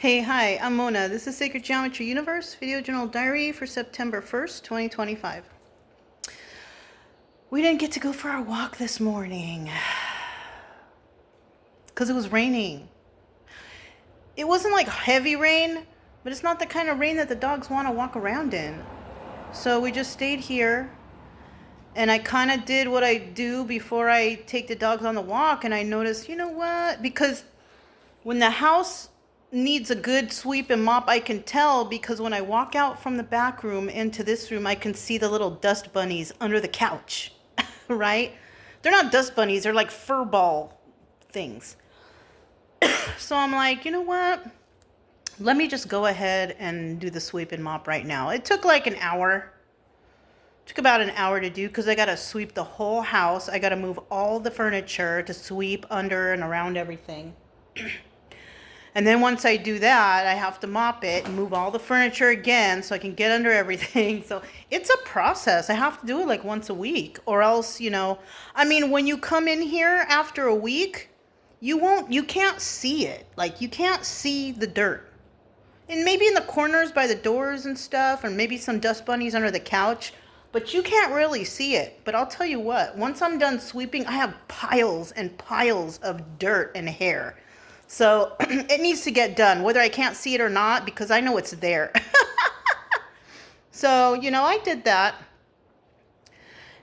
Hey, hi, I'm Mona. This is Sacred Geometry Universe Video Journal Diary for September 1st, 2025. We didn't get to go for our walk this morning because it was raining. It wasn't like heavy rain, but it's not the kind of rain that the dogs want to walk around in. So we just stayed here, and I kind of did what I do before I take the dogs on the walk, and I noticed, you know what? Because when the house needs a good sweep and mop, I can tell, because when I walk out from the back room into this room, I can see the little dust bunnies under the couch, right? They're not dust bunnies, they're like fur ball things. So I'm like, you know what? Let me just go ahead and do the sweep and mop right now. It took like an hour. It took about an hour to do because I got to sweep the whole house. I got to move all the furniture to sweep under and around everything. And then once I do that, I have to mop it and move all the furniture again so I can get under everything. So it's a process. I have to do it like once a week, or else, when you come in here after a week, you can't see it. Like, you can't see the dirt. And maybe in the corners by the doors and stuff, or maybe some dust bunnies under the couch, but you can't really see it. But I'll tell you what, once I'm done sweeping, I have piles and piles of dirt and hair. So it needs to get done, whether I can't see it or not, because I know it's there. So, I did that.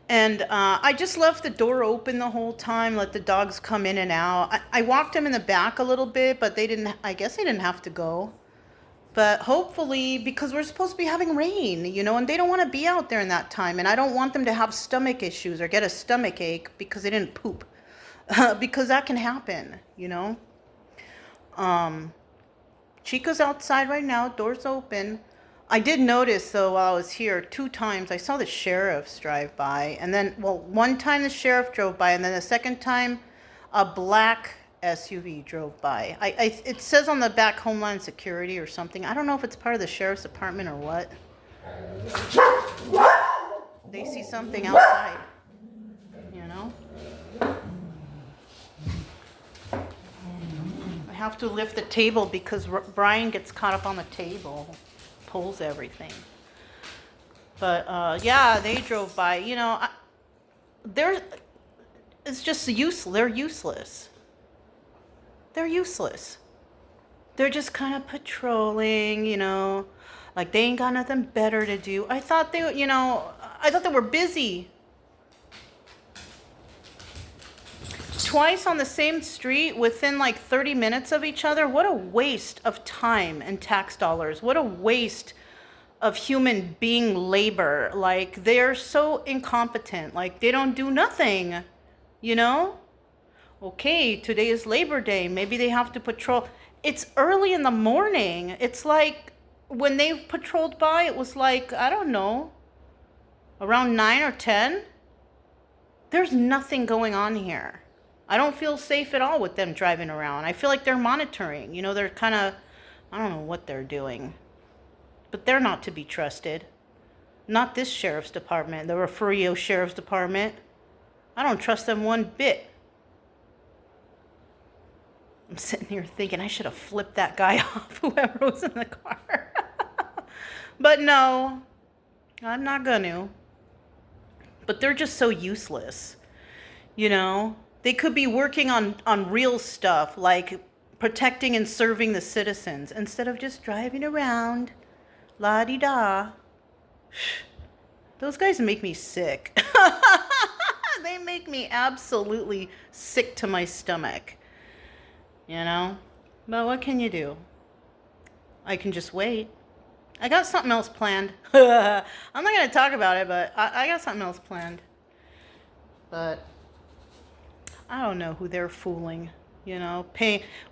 And I just left the door open the whole time, let the dogs come in and out. I walked them in the back a little bit, but I guess they didn't have to go. But hopefully, because we're supposed to be having rain, and they don't want to be out there in that time. And I don't want them to have stomach issues or get a stomach ache because they didn't poop. Because that can happen, Chica's outside right now, door's open. I did notice, though, while I was here, 2 times I saw the sheriffs drive by. And then, one time the sheriff drove by, and then the second time a black SUV drove by. It says on the back Homeland Security or something. I don't know if it's part of the sheriff's department or what. They see something outside, I have to lift the table because Brian gets caught up on the table, pulls everything. But yeah, they drove by. It's just useless. They're useless. They're useless. They're just kind of patrolling, like they ain't got nothing better to do. I thought they were busy. Twice on the same street within like 30 minutes of each other. What a waste of time and tax dollars. What a waste of human being labor. Like, they're so incompetent. Like, they don't do nothing, Okay, today is Labor Day. Maybe they have to patrol. It's early in the morning. It's like when they patrolled by, it was like, I don't know, around 9 or 10. There's nothing going on here. I don't feel safe at all with them driving around. I feel like they're monitoring. They're kind of, I don't know what they're doing. But they're not to be trusted. Not this sheriff's department, the Refugio Sheriff's Department. I don't trust them one bit. I'm sitting here thinking I should have flipped that guy off, whoever was in the car. But no, I'm not going to. But they're just so useless, They could be working on real stuff, like protecting and serving the citizens, instead of just driving around, la-di-da. Those guys make me sick. They make me absolutely sick to my stomach, But what can you do? I can just wait. I got something else planned. I'm not going to talk about it, but I got something else planned. But I don't know who they're fooling,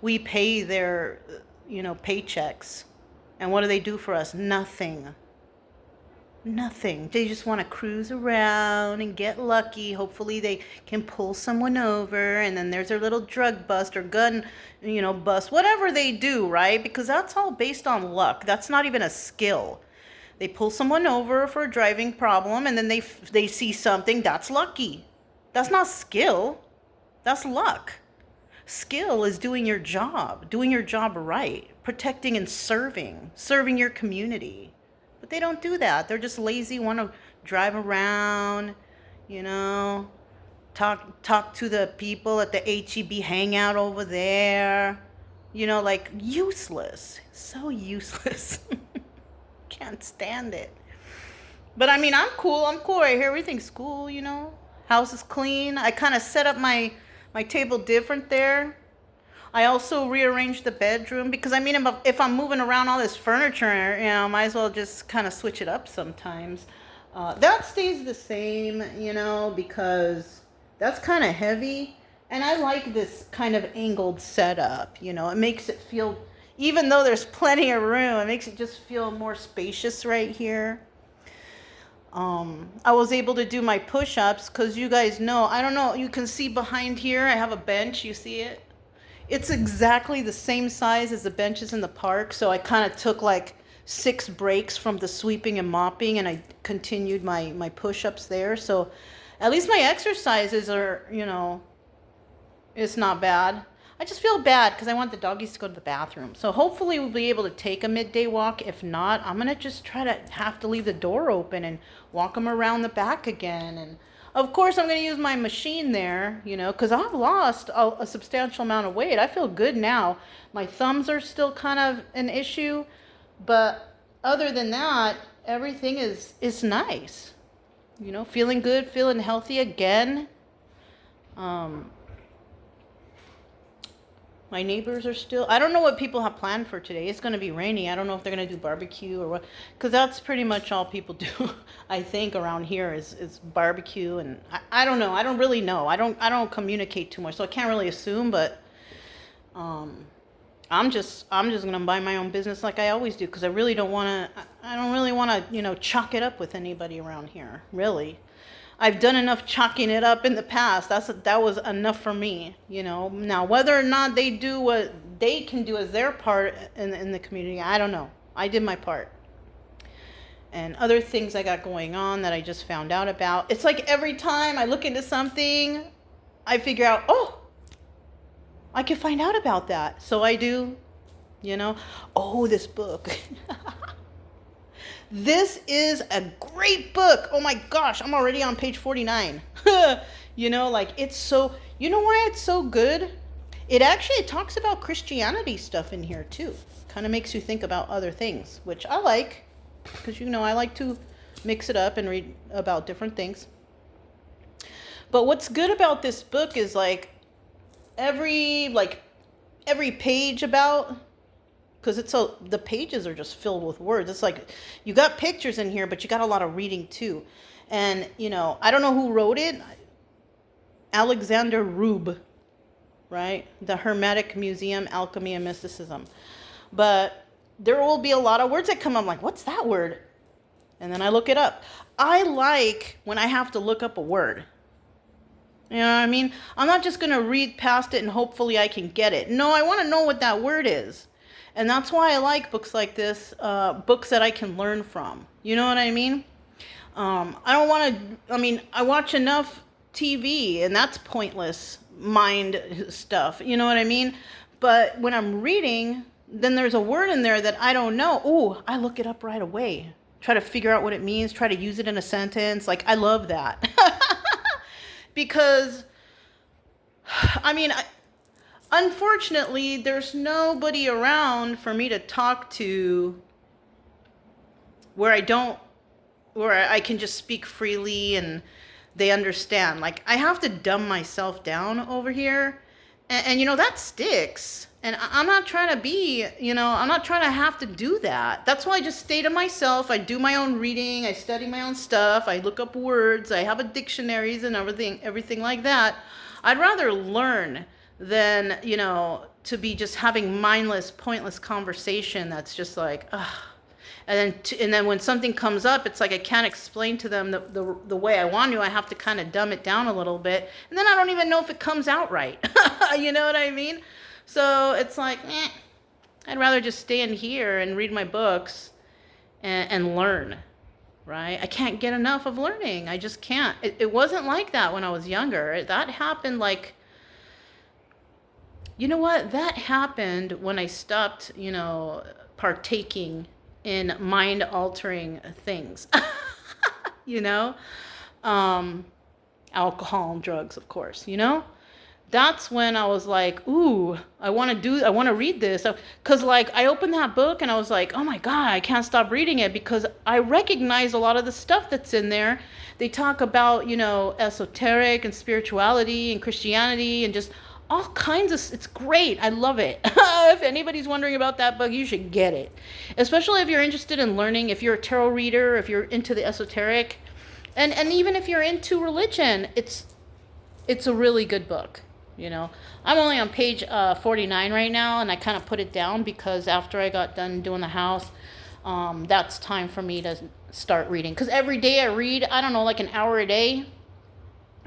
We pay their, paychecks. And what do they do for us? Nothing. Nothing. They just want to cruise around and get lucky. Hopefully they can pull someone over, and then there's their little drug bust or gun, bust. Whatever they do, right? Because that's all based on luck. That's not even a skill. They pull someone over for a driving problem, and then they see something. That's lucky. That's not skill. That's luck. skill is doing your job right, protecting and serving your community. But they don't do that. They're just lazy, want to drive around, you know, talk to the people at the HEB hangout over there. You know, like useless. So useless. Can't stand it. But I mean, I'm cool. I'm cool right here. Everything's cool, you know. House is clean. I kind of set up my table different there. I also rearranged the bedroom because I mean, if I'm moving around all this furniture, you know, might as well just kind of switch it up sometimes. That stays the same, you know, because that's kind of heavy. And I like this kind of angled setup, you know. It makes it feel, even though there's plenty of room, it makes it just feel more spacious right here. I was able to do my push-ups because you guys know, I don't know, you can see behind here, I have a bench, you see it? It's exactly the same size as the benches in the park, so I kind of took like 6 breaks from the sweeping and mopping, and I continued my push-ups there. So at least my exercises are, you know, it's not bad. I just feel bad because I want the doggies to go to the bathroom. So hopefully we'll be able to take a midday walk. If not, I'm going to just try to have to leave the door open and walk them around the back again. And of course, I'm going to use my machine there, you know, because I've lost a substantial amount of weight. I feel good now. My thumbs are still kind of an issue. But other than that, everything is nice. You know, feeling good, feeling healthy again. My neighbors are still, I don't know what people have planned for today. It's going to be rainy. I don't know if they're going to do barbecue or what, because that's pretty much all people do, I think, around here is barbecue. And I don't know. I don't really know. I don't communicate too much, so I can't really assume, but I'm just going to mind my own business like I always do, because I don't really want to, you know, chalk it up with anybody around here, really. I've done enough chalking it up in the past. That was enough for me, you know. Now, whether or not they do what they can do as their part in the community, I don't know. I did my part. And other things I got going on that I just found out about. It's like every time I look into something, I figure out, oh, I can find out about that. So I do, you know. Oh, this book. This is a great book. Oh my gosh, I'm already on page 49. You know, like it's so, you know why it's so good? It actually talks about Christianity stuff in here too. Kind of makes you think about other things, which I like, because you know, I like to mix it up and read about different things. But what's good about this book is like every page about, because the pages are just filled with words. It's like you got pictures in here, but you got a lot of reading too. And, you know, I don't know who wrote it. Alexander Rube, right? The Hermetic Museum, Alchemy and Mysticism. But there will be a lot of words that come up. I'm like, what's that word? And then I look it up. I like when I have to look up a word. You know what I mean? I'm not just going to read past it and hopefully I can get it. No, I want to know what that word is. And that's why I like books like this, books that I can learn from. You know what I mean? I watch enough TV, and that's pointless mind stuff. You know what I mean? But when I'm reading, then there's a word in there that I don't know. Ooh, I look it up right away. Try to figure out what it means, try to use it in a sentence. Like, I love that. Because, unfortunately, there's nobody around for me to talk to where I can just speak freely and they understand. Like, I have to dumb myself down over here. And you know, that sticks. And I'm not trying to be, I'm not trying to have to do that. That's why I just stay to myself. I do my own reading. I study my own stuff. I look up words. I have a dictionaries and everything like that. I'd rather learn than, to be just having mindless, pointless conversation that's just like, ugh. And then when something comes up, it's like I can't explain to them the way I want to. I have to kind of dumb it down a little bit. And then I don't even know if it comes out right. You know what I mean? So it's like, I'd rather just stay in here and read my books and learn, right? I can't get enough of learning. I just can't. It wasn't like that when I was younger. That happened like You know what? That happened when I stopped, partaking in mind altering things, you know? Um, Alcohol and drugs, of course, That's when I was like, ooh, I want to read this. Because, like, I opened that book and I was like, oh my God, I can't stop reading it because I recognize a lot of the stuff that's in there. They talk about, esoteric and spirituality and Christianity and just all kinds of, it's great. I love it. If anybody's wondering about that book, you should get it. Especially if you're interested in learning, if you're a tarot reader, if you're into the esoteric, and even if you're into religion, it's a really good book. I'm only on page 49 right now, and I kind of put it down because after I got done doing the house, that's time for me to start reading. Because every day I read, I don't know, like an hour a day.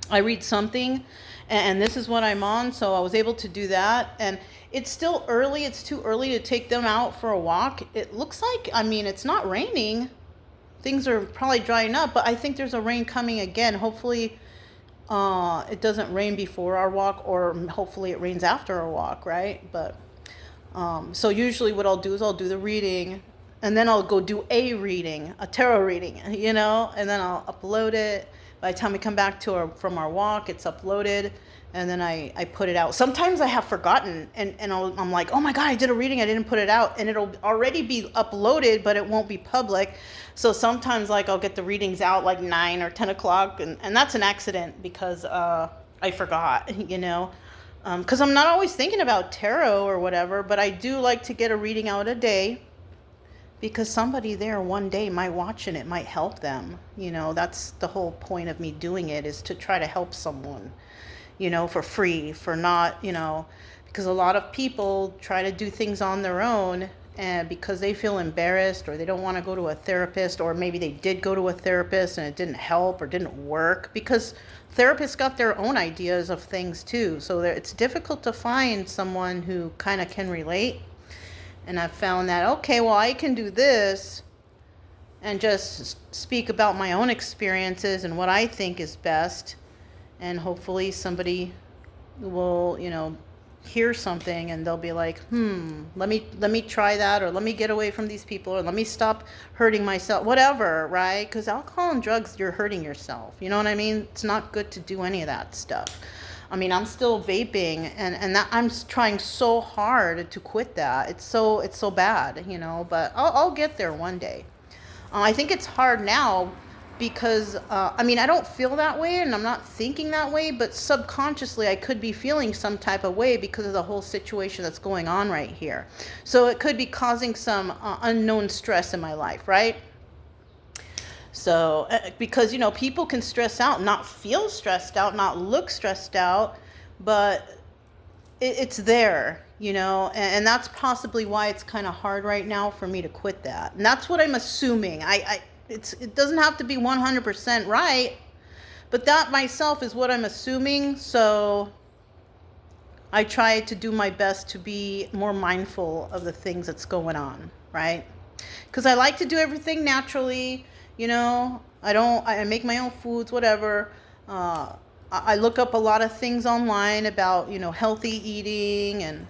I read something, and this is what I'm on, so I was able to do that. And it's still early. It's too early to take them out for a walk. It looks like, it's not raining. Things are probably drying up, but I think there's a rain coming again. Hopefully, it doesn't rain before our walk, or hopefully it rains after our walk, right? But so usually what I'll do is I'll do the reading, and then I'll go do a tarot reading, and then I'll upload it. By the time we come back from our walk, it's uploaded, and then I put it out. Sometimes I have forgotten, and I'm like, oh my God, I did a reading, I didn't put it out, and it'll already be uploaded, but it won't be public. So sometimes, like, I'll get the readings out like 9 or 10 o'clock, and that's an accident because I forgot, because I'm not always thinking about tarot or whatever, but I do like to get a reading out a day because somebody there one day might watch and it might help them. That's the whole point of me doing it, is to try to help someone, for free, for not, because a lot of people try to do things on their own, and because they feel embarrassed or they don't want to go to a therapist, or maybe they did go to a therapist and it didn't help or didn't work, because therapists got their own ideas of things too. So it's difficult to find someone who kind of can relate. And I've found that, okay, well, I can do this and just speak about my own experiences and what I think is best. And hopefully somebody will, hear something and they'll be like, let me try that, or let me get away from these people, or let me stop hurting myself, whatever, right? Because alcohol and drugs, you're hurting yourself. You know what I mean? It's not good to do any of that stuff. I'm still vaping, and that I'm trying so hard to quit that. It's so bad, but I'll get there one day. I think it's hard now because, I don't feel that way and I'm not thinking that way, but subconsciously I could be feeling some type of way because of the whole situation that's going on right here. So it could be causing some unknown stress in my life, right? So, because, people can stress out, not feel stressed out, not look stressed out, but it's there, and that's possibly why it's kind of hard right now for me to quit that. And that's what I'm assuming. It doesn't have to be 100% right, but that myself is what I'm assuming. So I try to do my best to be more mindful of the things that's going on, right? Because I like to do everything naturally. I make my own foods, whatever. I look up a lot of things online about, healthy eating and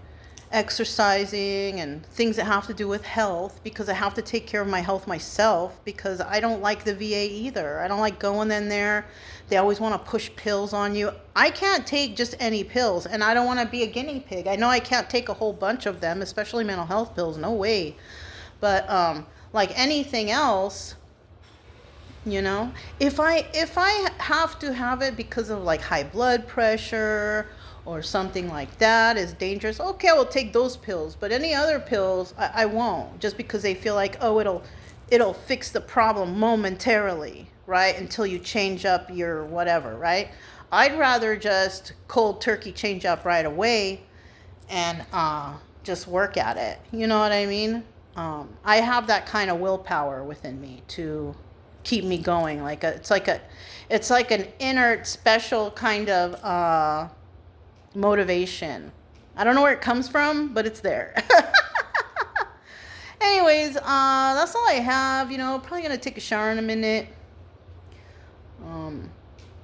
exercising and things that have to do with health, because I have to take care of my health myself, because I don't like the VA either. I don't like going in there. They always want to push pills on you. I can't take just any pills, and I don't want to be a guinea pig. I know I can't take a whole bunch of them, especially mental health pills. No way. But like anything else, if I have to have it because of like high blood pressure or something like that is dangerous, okay, I will take those pills. But any other pills, I won't, just because they feel like, oh, it'll fix the problem momentarily, right? Until you change up your whatever, right? I'd rather just cold turkey change up right away and just work at it. You know what I mean? I have that kind of willpower within me to keep me going. It's like an inner special kind of motivation. I don't know where it comes from, but it's there. Anyways, that's all I have. Probably gonna take a shower in a minute.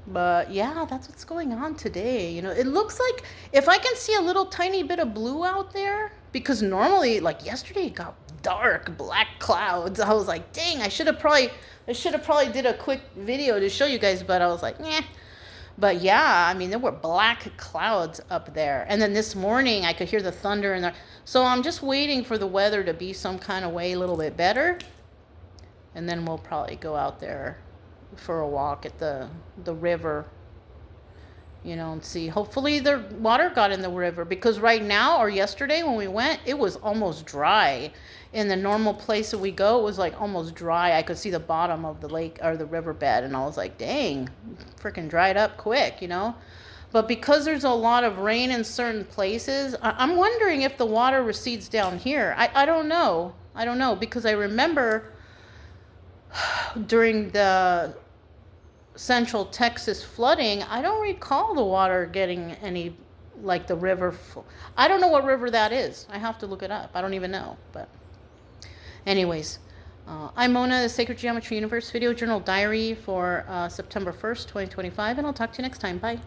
But yeah, that's what's going on today. You know, it looks like if I can see a little tiny bit of blue out there, because normally, like yesterday, it got dark, black clouds. I was like, dang, I should have probably did a quick video to show you guys, but I was like, yeah. But yeah, I mean, there were black clouds up there. And then this morning, I could hear the thunder and so I'm just waiting for the weather to be some kind of way a little bit better. And then we'll probably go out there for a walk at the river, you know, and see. Hopefully the water got in the river, because right now, or yesterday when we went, it was almost dry. In the normal place that we go, it was like almost dry. I could see the bottom of the lake or the riverbed, and I was like, dang, freaking dried up quick, you know. But because there's a lot of rain in certain places, I'm wondering if the water recedes down here. I don't know. I don't know, because I remember during the Central Texas flooding, I don't recall the water getting any, like the river. I don't know what river that is. I have to look it up. I don't even know. But anyways, I'm Mona, the Sacred Geometry Universe video journal diary for September 1st, 2025, and I'll talk to you next time. Bye.